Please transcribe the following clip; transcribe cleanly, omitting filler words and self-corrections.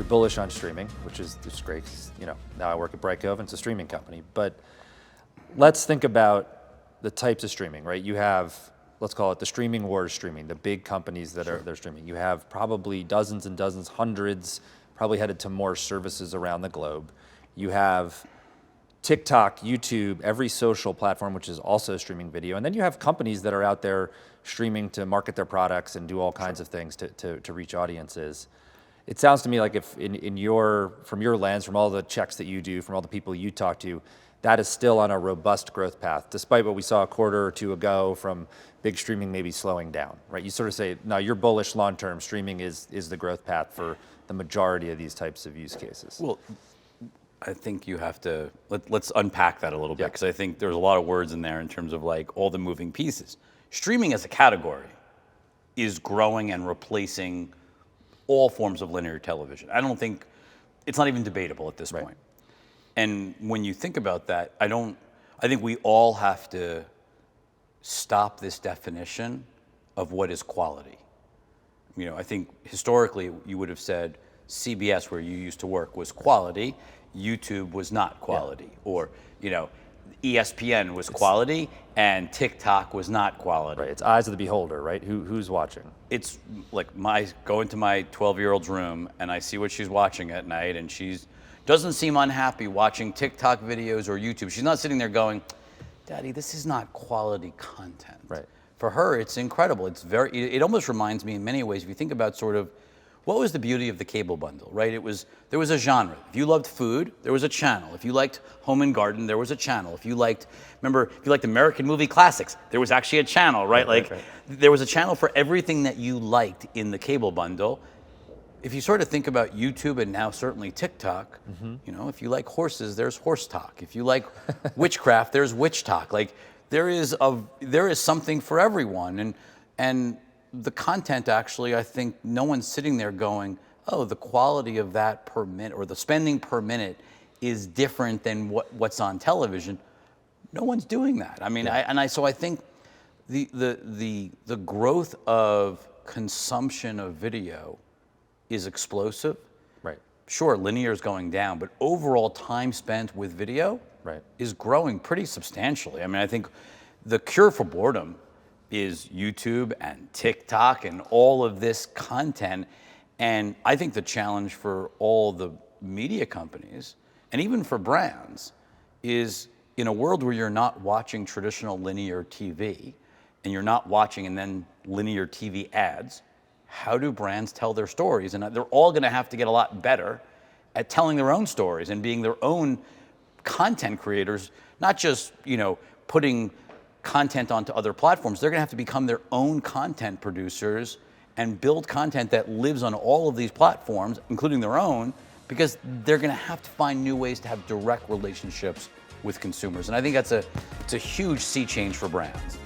bullish on streaming, which is just great. 'Cause, now I work at Brightcove, and it's a streaming company. But let's think about the types of streaming, right? You have, let's call it the streaming wars streaming, the big companies that they're streaming. You have probably dozens and dozens, hundreds, probably headed to more services around the globe. You have TikTok, YouTube, every social platform, which is also streaming video. And then you have companies that are out there streaming to market their products and do all kinds of things to reach audiences. It sounds to me like if from your lens, from all the checks that you do, from all the people you talk to, that is still on a robust growth path, despite what we saw a quarter or two ago from big streaming maybe slowing down, right? You sort of say, no, you're bullish long-term. Streaming is the growth path for the majority of these types of use cases. Well, I think you have to, let's unpack that a little bit, because I think there's a lot of words in there in terms of like all the moving pieces. Streaming as a category is growing and replacing all forms of linear television. I don't think, it's not even debatable at this point. And when you think about that, I think we all have to stop this definition of what is quality. I think historically you would have said CBS, where you used to work, was quality, YouTube was not quality, or ESPN was quality and TikTok was not quality. Right, it's eyes of the beholder, right? Who's watching? It's like go into my 12-year-old's room and I see what she's watching at night, and she's doesn't seem unhappy watching TikTok videos or YouTube. She's not sitting there going, Daddy, this is not quality content. Right. For her, it's incredible. It almost reminds me in many ways, if you think about sort of, what was the beauty of the cable bundle, right? There was a genre. If you loved food, there was a channel. If you liked home and garden, there was a channel. If you liked American movie classics, there was actually a channel, right? Right. There was a channel for everything that you liked in the cable bundle. If you sort of think about YouTube and now certainly TikTok, if you like horses, there's horse talk. If you like witchcraft, there's witch talk. Like there is something for everyone, and the content actually, I think no one's sitting there going, oh, the quality of that per minute or the spending per minute is different than what's on television. No one's doing that. I mean, so I think the growth of consumption of video is explosive. Right. Sure, linear is going down, but overall time spent with video is growing pretty substantially. I mean, I think the cure for boredom is YouTube and TikTok and all of this content. And I think the challenge for all the media companies and even for brands is, in a world where you're not watching traditional linear TV and you're not watching and then linear TV ads, how do brands tell their stories? And they're all going to have to get a lot better at telling their own stories and being their own content creators, not just, putting content onto other platforms. They're going to have to become their own content producers and build content that lives on all of these platforms, including their own, because they're going to have to find new ways to have direct relationships with consumers. And I think it's a huge sea change for brands.